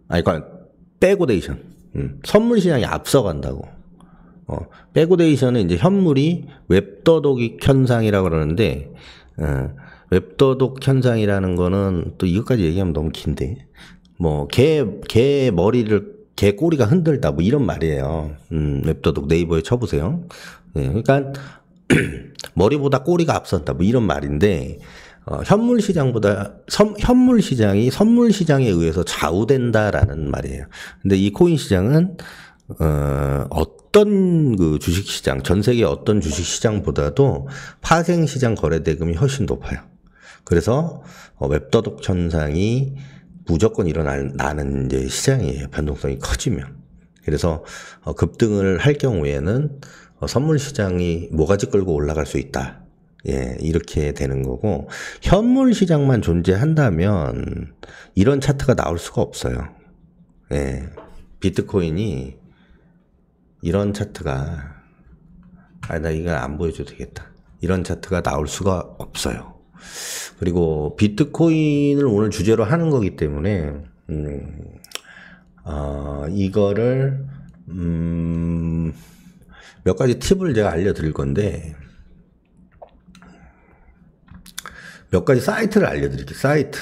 그러니까 백오데이션. 선물 시장이 앞서간다고. 백오데이션은 이제 현물이 웹더독 현상이라고 그러는데, 웹더독 현상이라는 거는 또 이것까지 얘기하면 너무 긴데, 개 꼬리가 흔들다, 이런 말이에요. 웹더독 네이버에 쳐보세요. 네, 그러니까, 머리보다 꼬리가 앞선다, 이런 말인데, 현물 시장이 선물 시장에 의해서 좌우된다라는 말이에요. 근데 이 코인 시장은, 어떤 그 주식 시장, 전 세계 어떤 주식 시장보다도 파생 시장 거래 대금이 훨씬 높아요. 그래서, 웹더독 현상이 무조건 일어나는 이제 시장이에요. 변동성이 커지면. 그래서, 급등을 할 경우에는, 선물 시장이 모가지 끌고 올라갈 수 있다. 예, 이렇게 되는 거고, 현물 시장만 존재한다면, 이런 차트가 나올 수가 없어요. 예, 비트코인이, 이런 차트가, 나 이거 안 보여줘도 되겠다. 이런 차트가 나올 수가 없어요. 그리고 비트코인을 오늘 주제로 하는 거기 때문에, 이거를, 몇 가지 팁을 제가 알려드릴 건데, 몇 가지 사이트를 알려드릴게요. 사이트.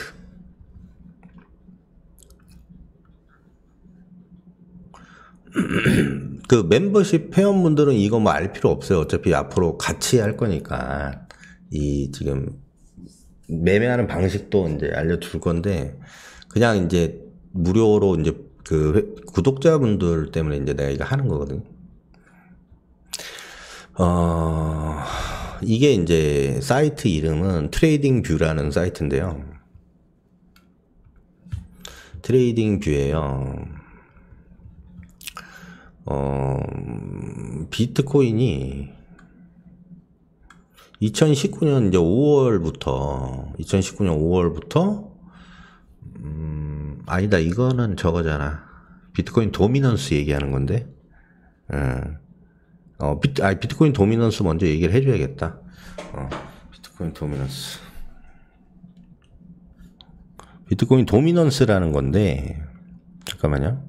그 멤버십 회원분들은 이거 알 필요 없어요. 어차피 앞으로 같이 할 거니까. 지금 매매하는 방식도 이제 알려줄 건데, 그냥 이제 무료로 이제 구독자분들 때문에 이제 내가 이거 하는 거거든. 이게 이제 사이트 이름은 트레이딩 뷰라는 사이트인데요. 트레이딩 뷰에요. 비트코인이 2019년 이제 2019년 5월부터 아니다, 이거는 저거잖아. 비트코인 도미넌스 얘기하는 건데. 비트코인 도미넌스 먼저 얘기를 해줘야겠다. 비트코인 도미넌스. 비트코인 도미넌스라는 건데, 잠깐만요.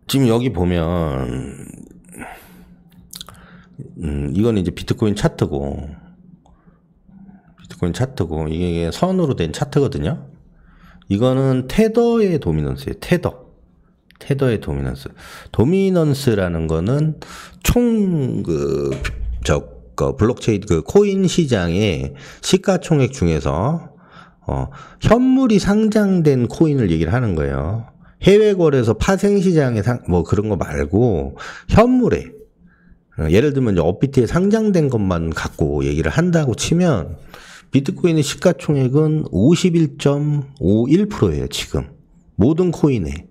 지금 여기 보면, 이거는 이제 비트코인 차트고, 이게 선으로 된 차트거든요. 이거는 테더의 도미넌스예요. 테더의 도미넌스. 도미넌스라는 거는 총 블록체인 코인 시장의 시가총액 중에서 현물이 상장된 코인을 얘기를 하는 거예요. 해외 거래소 파생 시장에 그런 거 말고 현물에, 예를 들면 이제 업비트에 상장된 것만 갖고 얘기를 한다고 치면 비트코인의 시가총액은 51.51%예요, 지금. 모든 코인에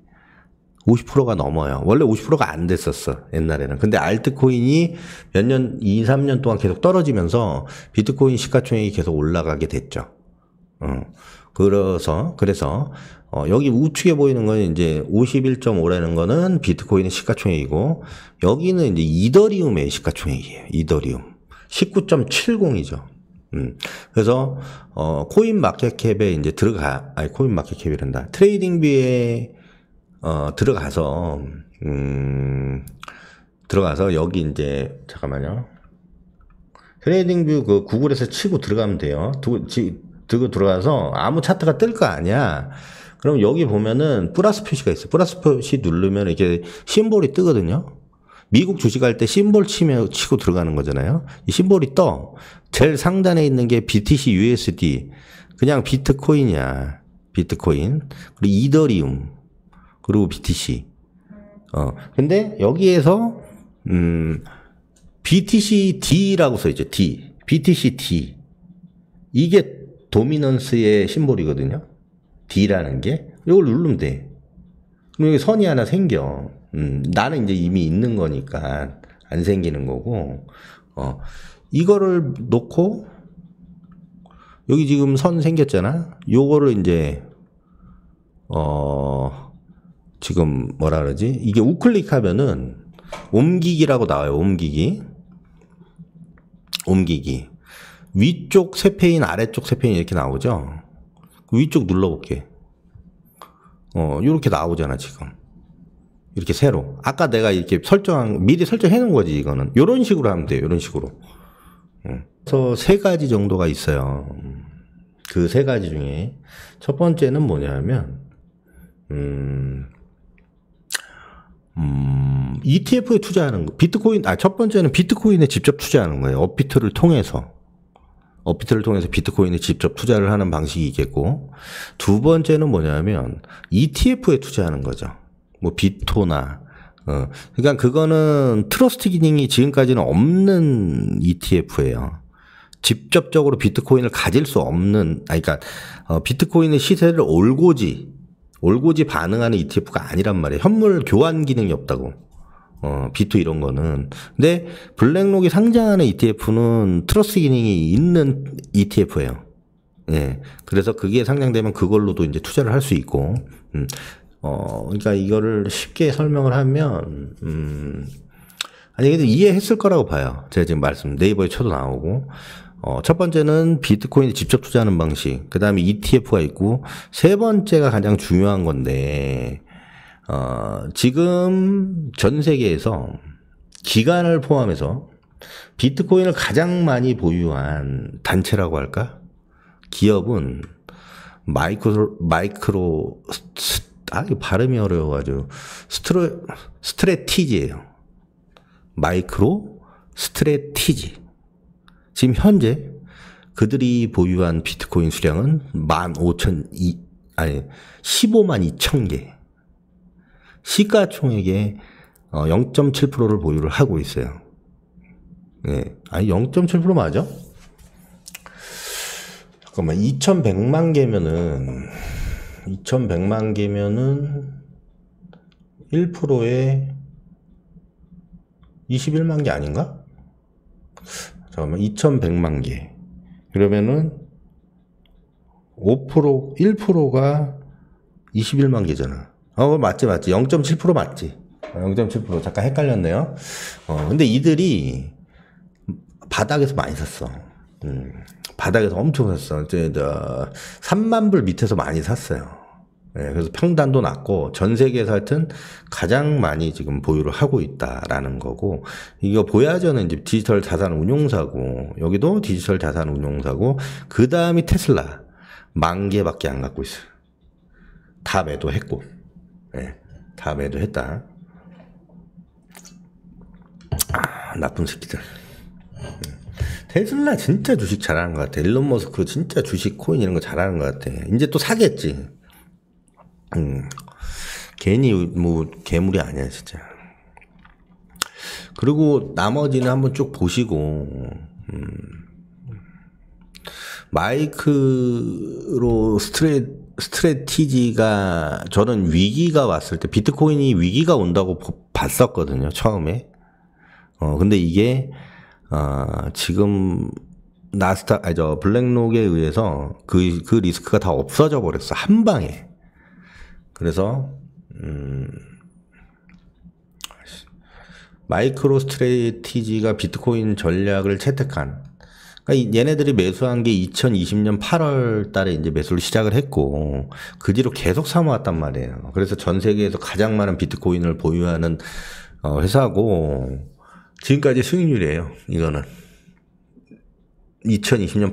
50%가 넘어요. 원래 50%가 안 됐었어, 옛날에는. 근데 알트코인이 몇 년, 2, 3년 동안 계속 떨어지면서 비트코인 시가총액이 계속 올라가게 됐죠. 그래서 여기 우측에 보이는 거는 이제 51.5라는 거는 비트코인의 시가총액이고, 여기는 이제 이더리움의 시가총액이에요. 이더리움. 19.70이죠. 그래서 코인 마켓캡에 이제 코인 마켓캡이란다. 트레이딩뷰에 들어가서 여기 이제 잠깐만요. 트레이딩뷰 그 구글에서 치고 들어가면 돼요. 들어가서 아무 차트가 뜰 거 아니야. 그럼 여기 보면은 플러스 표시가 있어요. 플러스 표시 누르면 이렇게 심볼이 뜨거든요. 미국 주식할 때 심볼 치고 들어가는 거잖아요. 이 심볼이 떠. 제일 상단에 있는 게 BTC USD. 그냥 비트코인이야. 비트코인. 그리고 이더리움. 그리고 BTC. 근데 여기에서, BTCD라고 써있죠. D. BTCD. 이게 도미넌스의 심볼이거든요. D라는 게. 이걸 누르면 돼. 그럼 여기 선이 하나 생겨. 나는 이제 이미 있는 거니까 안 생기는 거고, 이거를 놓고, 여기 지금 선 생겼잖아? 요거를 이제, 지금 뭐라 그러지? 이게 우클릭 하면은, 옮기기라고 나와요, 옮기기. 위쪽 세 페인, 아래쪽 세 페인 이렇게 나오죠? 위쪽 눌러볼게. 요렇게 나오잖아, 지금. 이렇게 세로. 아까 내가 이렇게 미리 설정해 놓은 거지, 이거는. 요런 식으로 하면 돼요, 요런 식으로. 그래서 세 가지 정도가 있어요. 그 세 가지 중에. 첫 번째는 뭐냐면, ETF에 투자하는 거. 첫 번째는 비트코인에 직접 투자하는 거예요. 업비트를 통해서 비트코인에 직접 투자를 하는 방식이 있겠고, 두 번째는 뭐냐면, ETF에 투자하는 거죠. 뭐 비토나 그러니까 그거는 트러스트 기능이 지금까지는 없는 ETF예요. 직접적으로 비트코인을 가질 수 없는, 그러니까 비트코인의 시세를 올고지 반응하는 ETF가 아니란 말이에요. 현물 교환 기능이 없다고. 비토 이런 거는. 근데 블랙록이 상장하는 ETF는 트러스트 기능이 있는 ETF예요. 예. 그래서 그게 상장되면 그걸로도 이제 투자를 할 수 있고. 그러니까 이거를 쉽게 설명을 하면, 근데 이해했을 거라고 봐요. 제가 지금 네이버에 쳐도 나오고. 첫 번째는 비트코인에 직접 투자하는 방식. 그 다음에 ETF가 있고, 세 번째가 가장 중요한 건데, 지금 전 세계에서 기관을 포함해서 비트코인을 가장 많이 보유한 단체라고 할까? 기업은 이거 발음이 어려워가지고, 스트레티지예요. 마이크로 스트레티지. 지금 현재 그들이 보유한 비트코인 수량은 15만 2천 개. 시가총액의 0.7%를 보유를 하고 있어요. 네. 0.7% 맞아? 잠깐만, 2,100만 개면은 1%에 21만 개 아닌가? 잠깐만, 2,100만 개. 그러면은 1%가 21만 개잖아. 맞지. 0.7% 맞지. 0.7%. 잠깐 헷갈렸네요. 근데 이들이 바닥에서 많이 샀어. 바닥에서 엄청 샀어. 이제 3만 불 밑에서 많이 샀어요. 네, 그래서 평단도 낮고 전 세계에서 하여튼 가장 많이 지금 보유를 하고 있다라는 거고, 이거 보야저는 이제 디지털 자산 운용사고, 여기도 디지털 자산 운용사고, 그 다음이 테슬라 10,000개밖에 안 갖고 있어요. 다 매도했고, 네, 다 매도했다. 나쁜 새끼들. 테슬라 진짜 주식 잘하는 것 같아. 일론 머스크 진짜 주식 코인 이런 거 잘하는 것 같아. 이제 또 사겠지. 괜히 뭐 괴물이 아니야 진짜. 그리고 나머지는 한번 쭉 보시고, 마이크로 스트레티지가, 저는 위기가 왔을 때 비트코인이 위기가 온다고 봤었거든요, 처음에. 근데 이게 지금 블랙록에 의해서 그 리스크가 다 없어져 버렸어, 한 방에. 그래서 마이크로 스트레티지가 비트코인 전략을 채택한 그러니까 얘네들이 매수한 게 2020년 8월 달에 이제 매수를 시작을 했고, 그 뒤로 계속 사모았단 말이에요. 그래서 전 세계에서 가장 많은 비트코인을 보유하는 회사고, 지금까지 수익률이에요, 이거는. 2020년